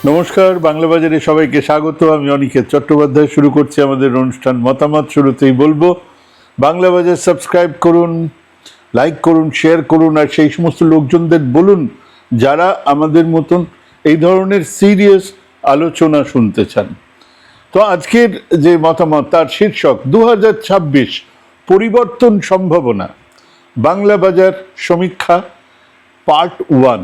নমস্কার, বাংলা বাজারে সবাইকে স্বাগত। আমি অনিকেত চট্টোপাধ্যায়। শুরু করছি আমাদের অনুষ্ঠান মতামত। শুরুতেই বলবো, বাংলা বাজার সাবস্ক্রাইব করুন, লাইক করুন, শেয়ার করুন, আর সেই সমস্ত লোকজনদের বলুন যারা আমাদের মতন এই ধরনের সিরিয়াস আলোচনা শুনতে চান। তো আজকের যে মতামত তার শীর্ষক 2026 পরিবর্তন সম্ভাবনা, বাংলা বাজার সমীক্ষা পার্ট 1।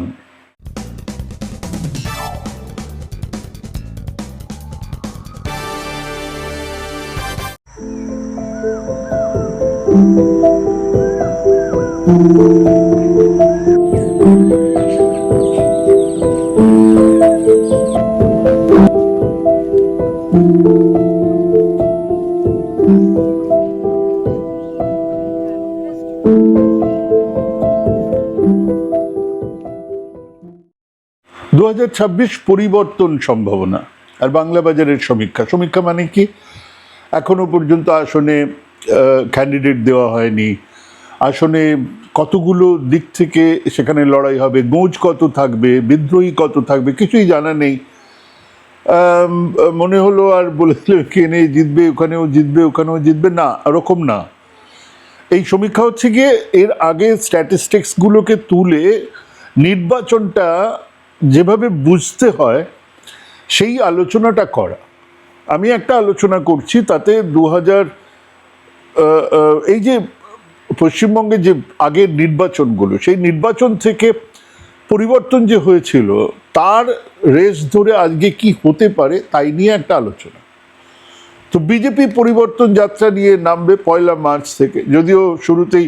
পরিবর্তন সম্ভাবনা আর বাংলা বাজারের সমীক্ষা। সমীক্ষা মানে কি? এখনো পর্যন্ত আসনে ক্যান্ডিডেট দেওয়া হয়নি, আসনে কতগুলো দিক থেকে সেখানে লড়াই হবে, গোঁজ কত থাকবে, বিদ্রোহী কত থাকবে, কিছুই জানা নেই। মনে হলো আর বলেছিল কেনে জিতবে, ওখানেও জিতবে, ওখানেও জিতবে, না, ওরকম না। এই সমীক্ষা হচ্ছে গিয়ে এর আগে স্ট্যাটিস্টিক্সগুলোকে তুলে নির্বাচনটা যেভাবে বুঝতে হয় সেই আলোচনাটা করা। আমি একটা আলোচনা করছি, তাতে এই যে পশ্চিমবঙ্গে যে আগের নির্বাচনগুলো, সেই নির্বাচন থেকে পরিবর্তন যে হয়েছিল তার রেস ধরে আজকে কি হতে পারে তাই নিয়ে একটা আলোচনা। তো বিজেপি পরিবর্তন যাত্রা নিয়ে নামবে 1 মার্চ থেকে, যদিও শুরুতেই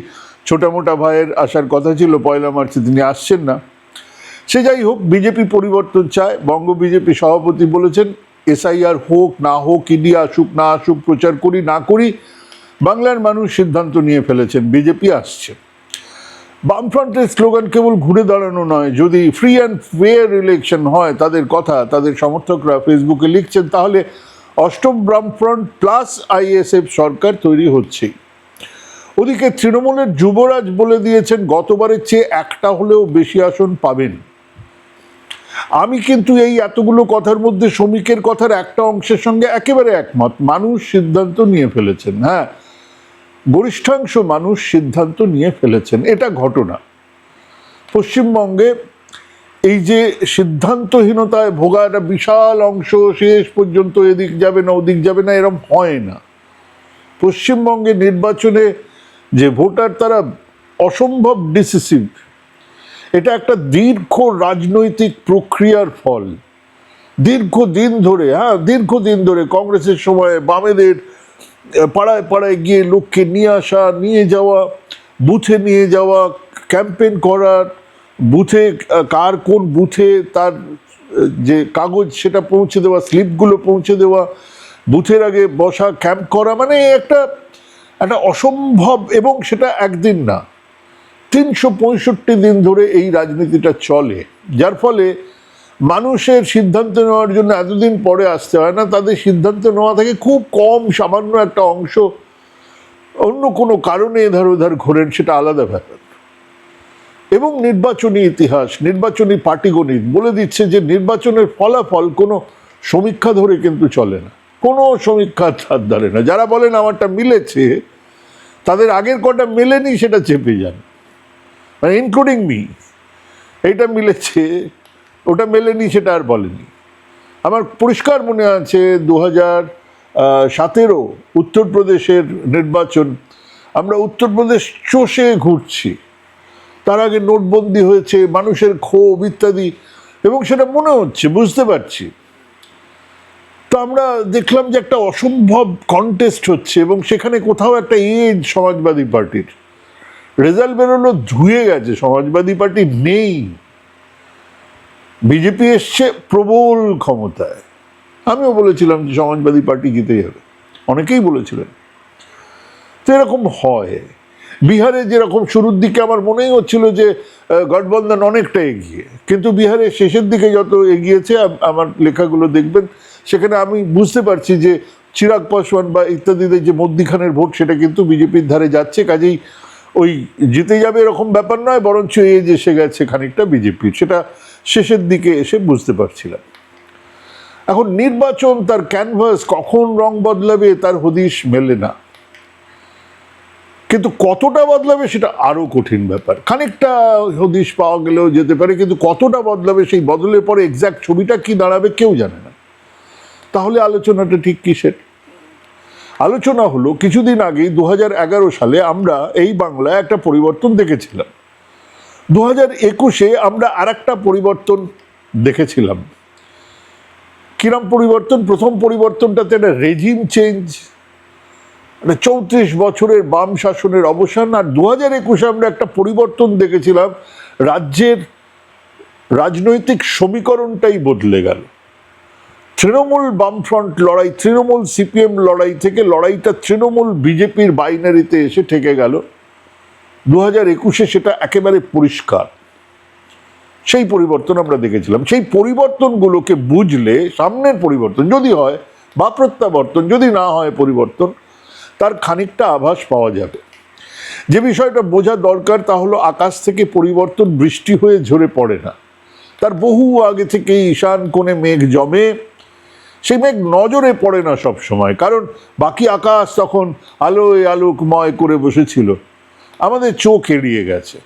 ছোটামোটা ভাইয়ের আসার কথা ছিল, 1 মার্চে তিনি আসছেন না। সে যাই হোক, বিজেপি পরিবর্তন চায়। বঙ্গ বিজেপি সভাপতি বলেছেন এসআইআর হোক না হোক, ইডি আসুক না আসুক, প্রচার করি না করি, বাংলার মানুষ সিদ্ধান্ত নিয়ে ফেলেছেন, বিজেপি আসছে। বামফ্রন্টের স্লোগান কেবল ঘুরে দাঁড়ানো নয়, যদি ফ্রি অ্যান্ড ফেয়ার ইলেকশন হয়, তাদের কথা তাদের সমর্থকরা ফেসবুকে লিখছেন, তাহলে অষ্টম বামফ্রন্ট প্লাস আইএসএফ সরকার তৈরি হচ্ছেই। ওদিকে তৃণমূলের যুবরাজ বলে দিয়েছেন গতবারের চেয়ে একটা হলেও বেশি আসন পাবেন। আমি কিন্তু এই এতগুলো কথার মধ্যে শ্রমিকের কথার একটা অংশের সঙ্গে একেবারে একমত। মানুষ সিদ্ধান্ত নিয়ে ফেলেছেন, হ্যাঁ, গরিষ্ঠাংশ মানুষ সিদ্ধান্ত নিয়ে ফেলেছেন, এটা ঘটনা। পশ্চিমবঙ্গে এই যে সিদ্ধান্তহীনতায় ভোগা একটা বিশাল অংশ, শেষ পর্যন্ত এদিক যাবে না ওদিক যাবে না, এরম হয় না। পশ্চিমবঙ্গে নির্বাচনে যে ভোটার, তারা অসম্ভব ডিসিসিভ। এটা একটা দীর্ঘ রাজনৈতিক প্রক্রিয়ার ফল। দীর্ঘদিন ধরে কংগ্রেসের সময় বামেদের পাড়ায় পাড়ায় গিয়ে লোককে নিয়ে আসা, নিয়ে যাওয়া, বুথে নিয়ে যাওয়া, ক্যাম্পেইন করার, বুথে কার কোন বুথে তার যে কাগজ সেটা পৌঁছে দেওয়া, স্লিপগুলো পৌঁছে দেওয়া, বুথের আগে বসা, ক্যাম্প করা, মানে একটা অসম্ভব। এবং সেটা একদিন না, 365 দিন ধরে এই রাজনীতিটা চলে, যার ফলে মানুষের সিদ্ধান্ত নেওয়ার জন্য এতদিন পরে আসতে হয় না। তাদের সিদ্ধান্ত নেওয়া থেকে খুব কম, সামান্য একটা অংশ অন্য কোনো কারণে এধার ওধার ঘোরেন, সেটা আলাদা ব্যাপার। এবং নির্বাচনী ইতিহাস, নির্বাচনী পাটিগণিত বলে দিচ্ছে যে নির্বাচনের ফলাফল কোনো সমীক্ষা ধরে কিন্তু চলে না, কোনো সমীক্ষার ধার ধারে না। যারা বলেন আমারটা মিলেছে, তাদের আগের কটা মেলেনি সেটা চেপে যান, মানে ইনক্লুডিং মি। এইটা মিলেছে, ওটা মেলেনি সেটা আর বলেনি। আমার পরিষ্কার মনে আছে 2017 উত্তরপ্রদেশের নির্বাচন, আমরা উত্তরপ্রদেশ চষে ঘুরছি, তার আগে নোটবন্দি হয়েছে, মানুষের ক্ষোভ ইত্যাদি, এবং সেটা মনে হচ্ছে, বুঝতে পারছি। তো আমরা দেখলাম যে একটা অসম্ভব কন্টেস্ট হচ্ছে, এবং সেখানে কোথাও একটা এজ সমাজবাদী পার্টির রেজাল্ট বেরোলো, ধুয়ে গেছে, সমাজবাদী পার্টি নেই, বিজেপি এসছে প্রবল ক্ষমতায়। আমিও বলেছিলাম যে সমাজবাদী পার্টি জিতে যাবে, অনেকেই বলেছিলেন। তো এরকম হয়। বিহারে যেরকম শুরুর দিকে আমার মনেই হচ্ছিল যে গঠবন্ধন অনেকটা এগিয়ে, কিন্তু বিহারের শেষের দিকে যত এগিয়েছে, আমার লেখাগুলো দেখবেন, সেখানে আমি বুঝতে পারছি যে চিরাগ পাসওয়ান বা ইত্যাদিদের যে মধ্যিখানের ভোট, সেটা কিন্তু বিজেপির ধারে যাচ্ছে। কাজেই ওই জিতে যাবে এরকম ব্যাপার নয়, বরঞ্চ এজ এসে গেছে খানিকটা বিজেপির, সেটা শেষের দিকে এসে বুঝতে পারছিলাম। এখন নির্বাচন, তার ক্যানভাস কখন রং বদলাবে তার হদিশ মেলে না, কিন্তু কতটা বদলাবে সেটা আরো কঠিন ব্যাপার। খানিকটা হদিশ পাওয়া গেলেও যেতে পারে, কিন্তু কতটা বদলাবে, সেই বদলের পরে এক্স্যাক্ট ছবিটা কি দাঁড়াবে কেউ জানে না। তাহলে আলোচনাটা ঠিক কিসের? আলোচনা হলো কিছুদিন আগেই 2011 সালে আমরা এই বাংলায় একটা পরিবর্তন দেখেছিলাম। 2021-এ আমরা আর একটা পরিবর্তন দেখেছিলাম। কিরম পরিবর্তন? প্রথম পরিবর্তনটাতে একটা রেজিম চেঞ্জ, 34 বছরের বাম শাসনের অবসান। আর 2021-এ আমরা একটা পরিবর্তন দেখেছিলাম, রাজ্যের রাজনৈতিক সমীকরণটাই বদলে গেল। তৃণমূল বামফ্রন্ট লড়াই, তৃণমূল সিপিএম লড়াই থেকে লড়াইটা তৃণমূল বিজেপির বাইনারিতে এসে ঠেকে গেল। 2021-এ সেটা একেবারে পরিষ্কার। সেই পরিবর্তন আমরা দেখেছিলাম। সেই পরিবর্তনগুলোকে বুঝলে সামনের পরিবর্তন যদি হয় বা প্রত্যাবর্তন যদি না হয় পরিবর্তন, তার খানিকটা আভাস পাওয়া যাবে। যে বিষয়টা বোঝা দরকার তা হলো আকাশ থেকে পরিবর্তন বৃষ্টি হয়ে ঝরে পড়ে না, তার বহু আগে থেকে ঈশান কোণে মেঘ জমে। সেই মেঘ নজরে পড়ে না সব সময়, কারণ বাকি আকাশ তখন আলোয় আলোকময় করে বসেছিল, আমাদের চোখ এড়িয়ে গেছে।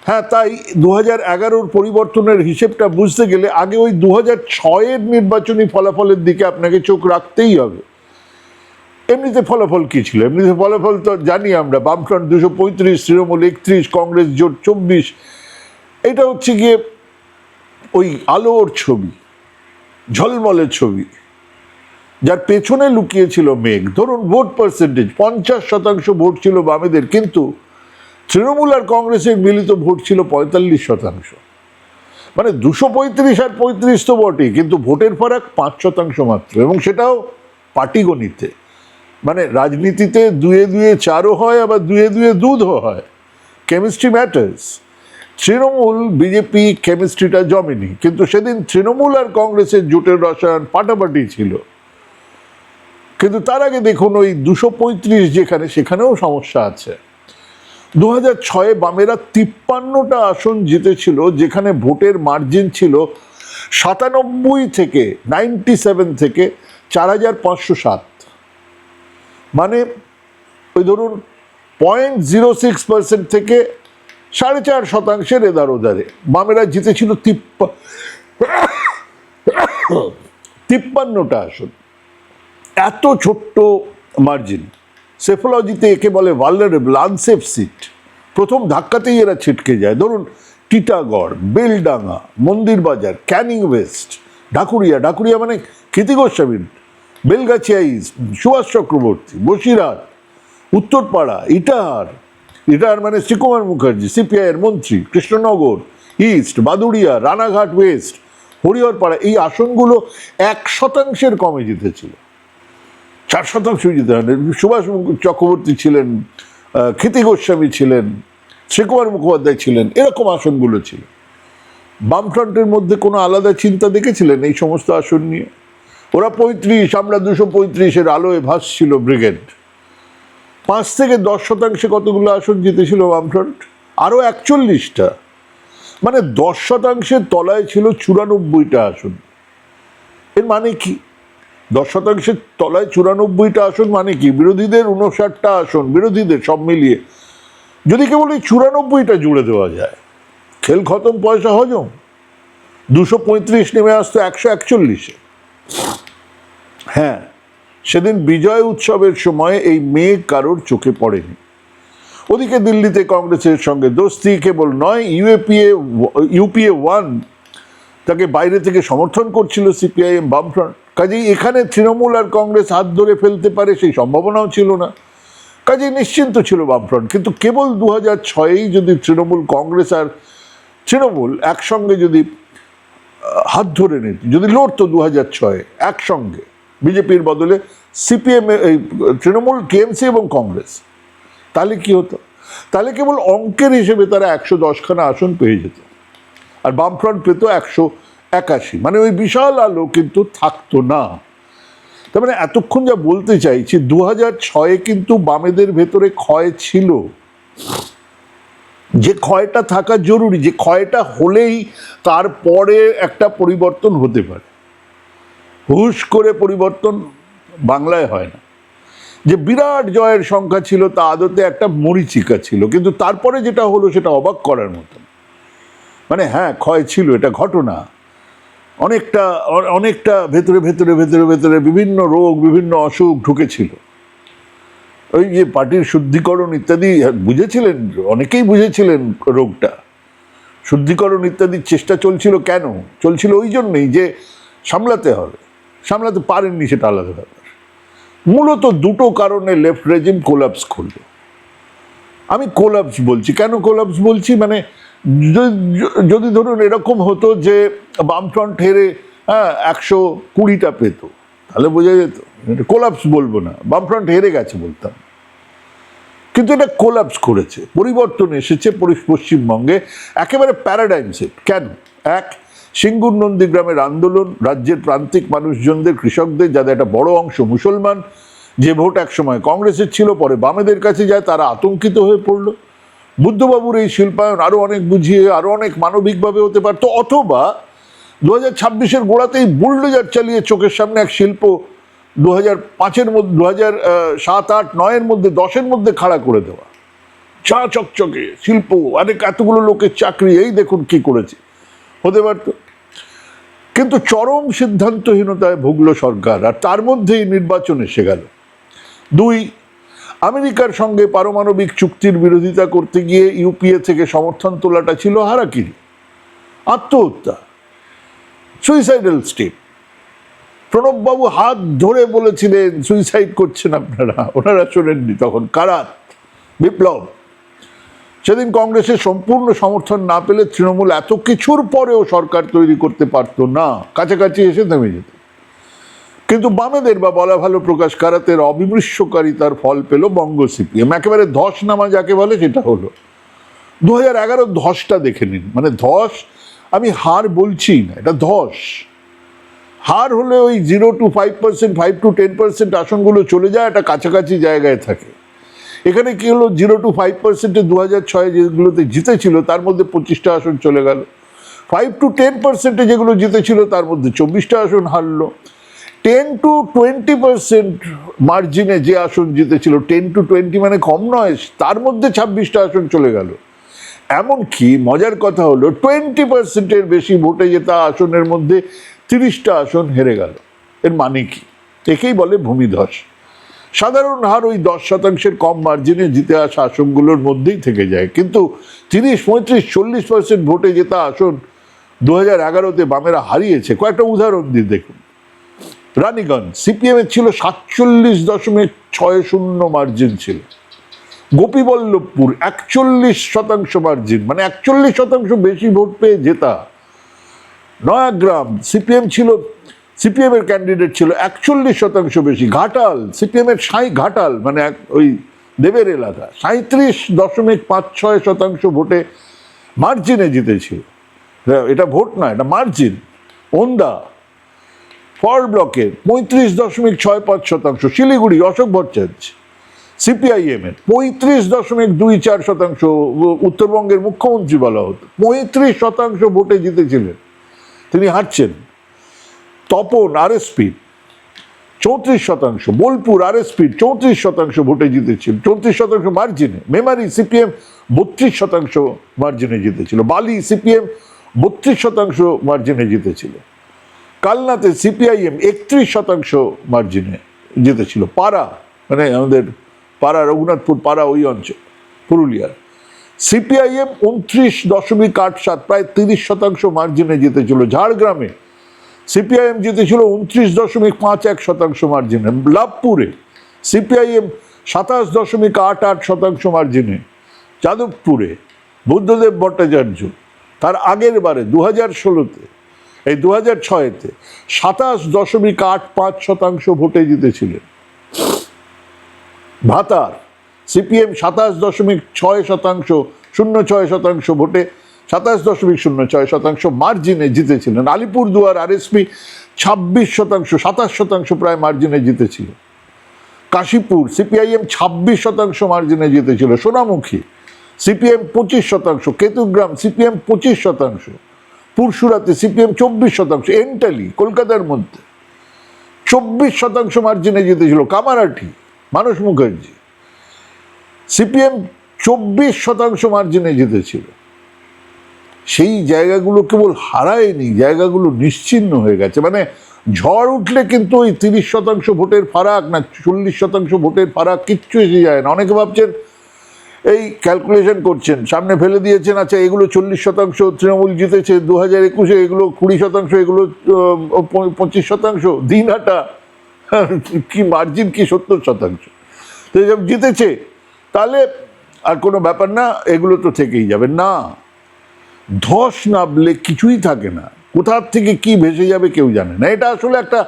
হ্যাঁ, তাই 2011-র পরিবর্তনের হিসেবটা বুঝতে গেলে আগে ওই 2006-এর নির্বাচনী ফলাফলের দিকে আপনাকে চোখ রাখতেই হবে। এমনিতে ফলাফল কি ছিল? এমনিতে ফলাফল তো জানি আমরা, বামফ্রন্ট 235, তৃণমূল 31, কংগ্রেস জোট 24। এটা হচ্ছে গিয়ে ওই আলোর ছবি, ঝলমলে ছবি, যার পেছনে লুকিয়েছিল মেঘ। ধরুন ভোট পার্সেন্টেজ 50% ভোট ছিল বামেদের, কিন্তু তৃণমূল আর কংগ্রেসের মিলিত ভোট ছিল 45%। মানে 235 আর 35 তো বটেই, কিন্তু ভোটের ফারাক 5% মাত্র, এবং সেটাও পাটিগণিতে। মানে রাজনীতিতে 2-2 4ও হয়, আবার 2-2 দুধও হয়। Chemistry matters. তৃণমূল বিজেপি কেমিস্ট্রিটা জমেনি, কিন্তু সেদিন তৃণমূল আর কংগ্রেসের জোটের রসায়ন পাটাপাটি ছিল। কিন্তু তার আগে দেখুন ওই 235 যেখানে, সেখানেও সমস্যা আছে। 2006-এ বামেরা 53টা আসন জিতেছিল, যেখানে ভোটের মার্জিন ছিল 97 থেকে 4507। মানে ওই ধরুন 0.06% থেকে 4.5% এদার ওদারে বামেরা জিতেছিল 53টা আসন। এত ছোট্ট মার্জিন, সেফোলজিতে একে বলে ভালনারেবল, আনসেফ সিট। প্রথম ধাক্কাতেই এরা ছিটকে যায়। ধরুন টিটাগড়, বেলডাঙ্গা, মন্দিরবাজার, ক্যানিং ওয়েস্ট, ঢাকুরিয়া মানে ক্ষিতি গোস্বামী, বেলগাছিয়া ইস্ট, সুভাষ চক্রবর্তী, বসিরহাট, উত্তরপাড়া, ইটাহার মানে শ্রীকুমার মুখার্জি, সিপিআইয়ের মন্ত্রী, কৃষ্ণনগর ইস্ট, বাদুড়িয়া, রানাঘাট ওয়েস্ট, হরিহরপাড়া, এই আসনগুলো 1% কমে জিতেছিল। 4% জিতে হয়। সুভাষ চক্রবর্তী ছিলেন, ক্ষিতি গোস্বামী ছিলেন, শ্রীকুমার মুখোপাধ্যায় ছিলেন, এরকম আসনগুলো ছিল। বামফ্রন্টের মধ্যে কোনো আলাদা চিন্তা দেখেছিলেন এই সমস্ত আসন নিয়ে? ওরা 35, আমরা 235-এর আলোয় ভাসছিল ব্রিগেড। 5 থেকে 10% কতগুলো আসন জিতেছিল বামফ্রন্ট? আরো 41টা। মানে 10%-এর তলায় ছিল 94টা আসন। এর মানে কি? 10%-এর তলায় 94টা আসন মানে কি? বিরোধীদের 59টা আসন, বিরোধীদের সব মিলিয়ে যদি কেবল এই 94টা জুড়ে দেওয়া যায়, খেল খতম, পয়সা হজম। 235 নেমে আসতো 141-এ। হ্যাঁ, সেদিন বিজয় উৎসবের সময় এই মেঘ কারোর চোখে পড়েনি। ওদিকে দিল্লিতে কংগ্রেসের সঙ্গে দোস্তি কেবল নয়, ইউপিএ 1 তাকে বাইরে থেকে সমর্থন করছিল সিপিআইএম বামফ্রন্ট। কাজেই এখানে তৃণমূল আর কংগ্রেস হাত ধরে ফেলতে পারে সেই সম্ভাবনাও ছিল না। কাজেই নিশ্চিন্ত ছিল বামফ্রন্ট। কিন্তু কেবল 2006-এই যদি তৃণমূল, কংগ্রেস আর তৃণমূল একসঙ্গে যদি হাত ধরে নিত, যদি লড়তো 2006-এ একসঙ্গে বিজেপির বদলে সিপিএম, এই তৃণমূল, টিএমসি এবং কংগ্রেস, তাহলে কি হতো? তাহলে কেবল অঙ্কের হিসেবে তারা 110খানা আসন পেয়ে যেত, আর বামফ্রন্ট পেত 181। মানে ওই বিশাল আলো কিন্তু থাকতো না। তার মানে এতক্ষণ যা বলতে চাইছি, 2006-এ কিন্তু বামেদের ভেতরে ক্ষয় ছিল, যে ক্ষয়টা থাকা জরুরি, যে ক্ষয়টা হলেই তারপরে একটা পরিবর্তন হতে পারে। হুশ করে পরিবর্তন বাংলায় হয় না। যে বিরাট জয়ের সংখ্যা ছিল তা আদতে একটা মরীচিকা ছিল, কিন্তু তারপরে যেটা হলো সেটা অবাক করার মতন। মানে হ্যাঁ, ক্ষয় ছিল, এটা ঘটনা, অনেকটা অনেকটা ভেতরে ভেতরে ভেতরে ভেতরে বিভিন্ন রোগ বিভিন্ন অসুখ ঢুকেছিল। ওই যে পার্টির শুদ্ধিকরণ ইত্যাদি বুঝেছিলেন, অনেকেই বুঝেছিলেন রোগটা, শুদ্ধিকরণ ইত্যাদির চেষ্টা চলছিল। কেন চলছিল? ওই জন্যই যে সামলাতে হবে, সামলাতে পারেননি সেটা আলাদা ব্যাপার। মূলত দুটো কারণে লেফট রেজিম কোলাপস করলো। আমি কোলাপস বলছি, কেন কোলাপস বলছি, মানে যদি ধরুন এরকম হতো যে বামফ্রন্ট হেরে 120টা পেত, তাহলে বোঝা যেত। কোলাপস বলবো না, বামফ্রন্ট হেরে গেছে বলতাম। কিন্তু এটা কোলাপস করেছে, পরিবর্তন এসেছে পশ্চিমবঙ্গে, একেবারে প্যারাডাইম শিফট। কেন? এক, সিঙ্গুর নন্দীগ্রামের আন্দোলন, রাজ্যের প্রান্তিক মানুষজনদের, কৃষকদের, যাদের একটা বড় অংশ মুসলমান, যে ভোট একসময় কংগ্রেসের ছিল পরে বামেদের কাছে যায়, তারা আতঙ্কিত হয়ে পড়লো। বুদ্ধবাবুর এই শিল্পায়ন আরো অনেক বুঝিয়ে আরো অনেক মানবিকভাবে হতে পারতো, অথবা 2026-এর গোড়াতেই বুলডোজার চালিয়ে চোখের সামনে এক শিল্প 2005-এর মধ্যে, 2007, 8, 9-এর মধ্যে, 10-এর মধ্যে খাড়া করে দেওয়া, চা চকচকে শিল্প, অনেক এতগুলো লোকের চাকরি, এই দেখুন কি করেছে, হতে পারত। কিন্তু চরম সিদ্ধান্তহীনতায় ভুগল সরকার, আর তার মধ্যেই নির্বাচন এসে গেল। দুই, আমেরিকার সঙ্গে পারমাণবিক চুক্তির বিরোধিতা করতে গিয়ে ইউপিএ থেকে সমর্থন তোলাটা ছিল হারাকিরি, আত্মহত্যা, সুইসাইডাল স্টেপ। প্রণববাবু হাত ধরে বলেছিলেন সুইসাইড করছেন আপনারা, ওনারা শোনেননি তখন। কারাত, বিপ্লব। সেদিন কংগ্রেসের সম্পূর্ণ সমর্থন না পেলে তৃণমূল এত কিছুর পরেও সরকার তৈরি করতে পারতো না, কাছাকাছি এসে থেমে যেত। কিন্তু বামেদের, বা বলা ভালো প্রকাশ কারাতের অবিমৃষ্যকারিতার ফল পেল বঙ্গ সিপিএম। একেবারে ধস নামা যাকে বলে সেটা হলো। 2011 ধসটা দেখে নিন, মানে ধস, আমি হার বলছি না, এটা ধস। হার হলে ওই 0 to 5%, 5 to 10% আসনগুলো চলে যায়, একটা কাছাকাছি জায়গায় থাকে। এখানে কি হলো, 0 to 5%-এ 2006 যেগুলোতে জিতেছিল তার মধ্যে 25টা আসন চলে গেল, 5 to 10%-এ যেগুলো জিতেছিল তার মধ্যে 24টা আসন হারলো, 10 to 20% মার্জিনে যে আসন জিতেছিল, 10 to 20 মানে কম নয়, তার মধ্যে 26টা আসন চলে গেল। এমনকি মজার কথা হলো 20%-এর বেশি ভোটে জেতা আসনের মধ্যে 30টা আসন হেরে গেল। এর মানে কি? একেই বলে ভূমিধস। সাধারণ হার ওই 10% কম মার্জিনে জিতে আসা আসনগুলোর মধ্যেই থেকে যায়, কিন্তু 30, 35, 40% ভোটে জেতা আসন 2011-তে বামেরা হারিয়েছে। কয়েকটা উদাহরণ দিয়ে দেখুন। রানীগঞ্জ সিপিএম এর ছিল 47.60 মার্জিন ছিল। গোপীবল্লভপুর 41% মার্জিন, মানে 41% বেশি ভোট পেয়ে জেতা। নয়াগ্রাম সিপিএম ছিল, সিপিএম এর ক্যান্ডিডেট ছিল 41% বেশি। ঘাটাল সিপিএম এর ঘাটাল, মানে ওই দেবের এলাকা, 37.56% ভোটে মার্জিনে জিতেছিল। এটা ভোট না, এটা মার্জিন। ওন্দা ফর ব্লকের 35.65%। শিলিগুড়ি অশোক ভট্টাচার্য সিপিআইএম এর 35.24%। উত্তরবঙ্গের মুখ্যমন্ত্রী বলা হতো, 35% ভোটে জিতেছিলেন, তিনি হারছেন। তপন আরএসপি 34%। বোলপুর আরএসপি 34% ভোটে জিতেছিল, 34% মার্জিনে। মেমারি সিপিএম 32% মার্জিনে জিতেছিল। বালি সিপিএম 32% মার্জিনে জিতেছিল। কালনাতে সিপিআইএম 31% মার্জিনে জিতেছিল। পাড়া, মানে আমাদের পাড়া, রঘুনাথপুর পাড়া, ওই অঞ্চল, পুরুলিয়ার, সিপিআইএম 29.87, প্রায় 30% মার্জিনে জিতেছিল। ঝাড়গ্রামে সিপিআইএম জিতেছিল 29.51% মার্জিনে। লাভপুরে সিপিআইএম 27.88% মার্জিনে। যাদবপুরে বুদ্ধদেব ভট্টাচার্য তার আগের বারে 2016-তে, এই 2006-তে 27.85% ভোটে জিতেছিলেন। ভাতার সিপিএম 27.06% ভোটে, 27.06% মার্জিনে জিতেছিলেন। আলিপুরদুয়ার আরএসপি 26%, 27% প্রায় মার্জিনে জিতেছিল। কাশীপুর সিপিআইএম 26% মার্জিনে জিতেছিল। সোনামুখী সিপিএম 25%। কেতুগ্রাম সিপিএম 25%। পুরসুরাতে সিপিএম 24%। এন্টালি কলকাতার মধ্যে 24% মার্জিনে জিতেছিল কামারাঠি, মানস মুখার্জি। সিপিএম 24% মার্জিনে জিতেছিল। সেই জায়গাগুলো কেবল হারায়নি, জায়গাগুলো নিশ্চিহ্ন হয়ে গেছে। মানে ঝড় উঠলে কিন্তু ওই 30% ভোটের ফারাক না 40% ভোটের ফারাক কিচ্ছু এসে যায় না। অনেকে ভাবছেন, এই ক্যালকুলেশন করছেন, সামনে ফেলে দিয়েছেন, আচ্ছা এগুলো 40% তৃণমূল জিতেছে 2021-এ, এগুলো 20%, এগুলো 25%, দিন হাটা কি মার্জিন, কি 70%। তো এসব জিতেছে, তাহলে আর কোনো ব্যাপার না, এগুলো তো থেকেই যাবে না। ধস নামলে কিছুই থাকে না, কোথার থেকে কি ভেসে যাবে কেউ জানে না। এটা আসলে একটা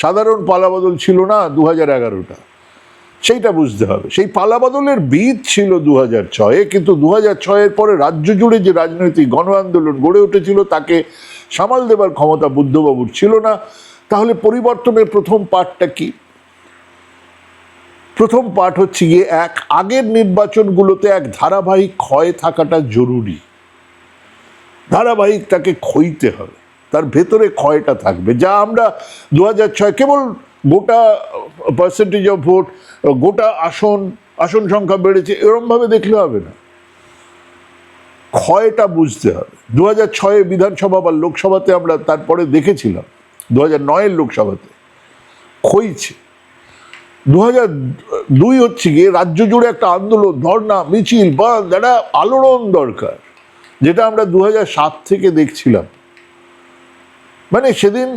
সাধারণ পালাবদল ছিল না 2011টা, সেইটা বুঝতে হবে। সেই পালাবদলের বীজ ছিল 2006-এ, কিন্তু 2006-এর পরে রাজ্য জুড়ে যে রাজনৈতিক গণ আন্দোলন গড়ে উঠেছিল তাকে সামাল দেবার ক্ষমতা বুদ্ধবাবুর ছিল না। তাহলে পরিবর্তনের প্রথম পার্টটা কি? প্রথম পার্ট হচ্ছে গিয়ে আগের নির্বাচনগুলোতে এক ধারাবাহিক ক্ষয় থাকাটা জরুরি। ধারাবাহিক তাকে ক্ষয়তে হবে, তার ভেতরে ক্ষয়টা থাকবে। যা আমরা 2006 কেবল গোটা পার্সেন্টেজ অফ ভোট, গোটা আসন সংখ্যা বেড়েছে এরমভাবে দেখলে হবে না, ক্ষয়টা বুঝতে হবে। 2006 বিধানসভা বা লোকসভাতে আমরা তারপরে দেখেছিলাম, 2009-এর লোকসভাতে ক্ষয়ছে। 2002 হচ্ছে গিয়ে রাজ্য জুড়ে একটা আন্দোলন, ধর্ণা, মিছিল বা একটা আলোড়ন দরকার, যেটা আমরা 2007 থেকে দেখছিলাম। মানে সেদিন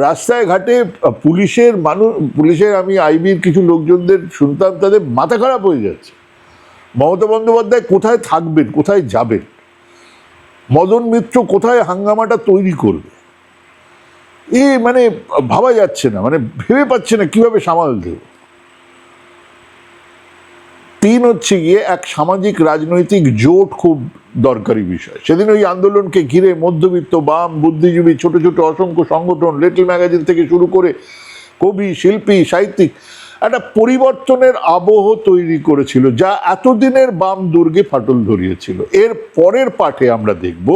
রাস্তায় ঘাটে পুলিশের আমি আইবির কিছু লোকজনদের শুনতাম, তাদের মাথা খারাপ হয়ে যাচ্ছে। মমতা বন্দ্যোপাধ্যায় কোথায় থাকবেন, কোথায় যাবেন, মদন মিত্র কোথায় হাঙ্গামাটা তৈরি করবে, মানে ভাবা যাচ্ছে না, মানে ভেবে পাচ্ছে না কিভাবে সামাল দেব। 3 হচ্ছে গিয়ে এক সামাজিক রাজনৈতিক জোট খুব দরকারি বিষয়। সেদিন ওই আন্দোলনকে ঘিরে মধ্যবিত্ত, বাম, বুদ্ধিজীবী, ছোট ছোট অসংখ্য সংগঠন, লিটল ম্যাগাজিন থেকে শুরু করে কবি, শিল্পী, সাহিত্যিক একটা পরিবর্তনের আবহ তৈরি করেছিল, যা এতদিনের বাম দুর্গে ফাটল ধরিয়েছিল। এর পরের পাঠে আমরা দেখব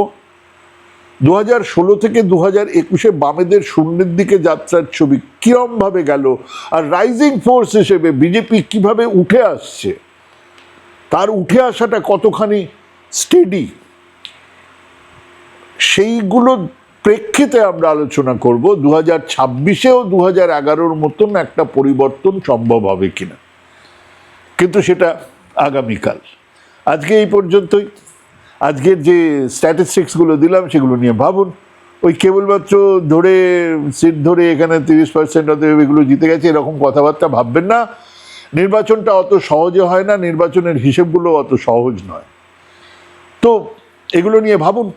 2016 থেকে 2021-এ বামেদের শূন্যের দিকে যাত্রার ছবি কিরম ভাবে গেল, আর রাইজিং ফোর্স হিসেবে বিজেপি কিভাবে উঠে আসছে, তার উঠে আসাটা কতখানি স্টেডি, সেইগুলো প্রেক্ষিতে আমরা আলোচনা করব 2026-এও 2011-র মতন একটা পরিবর্তন সম্ভব হবে কিনা। কিন্তু সেটা আগামীকাল। আজকে এই পর্যন্তই। আজকের যে স্ট্যাটিস্টিক্সগুলো দিলাম সেগুলো নিয়ে ভাবুন। ওই কেবলমাত্র সিট ধরে এখানে 30% অতএব এগুলো জিতে গেছে এরকম কথাবার্তা ভাববেন না। নির্বাচনটা অত সহজে হয় না, নির্বাচনের হিসেবগুলো অত সহজ নয়। তো এগুলো নিয়ে ভাবুন,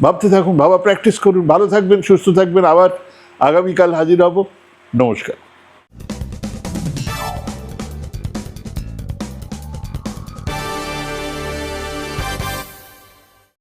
ভাবতে থাকুন, ভাবা প্র্যাকটিস করুন। ভালো থাকবেন, সুস্থ থাকবেন। আবার আগামীকাল হাজির হব। নমস্কার।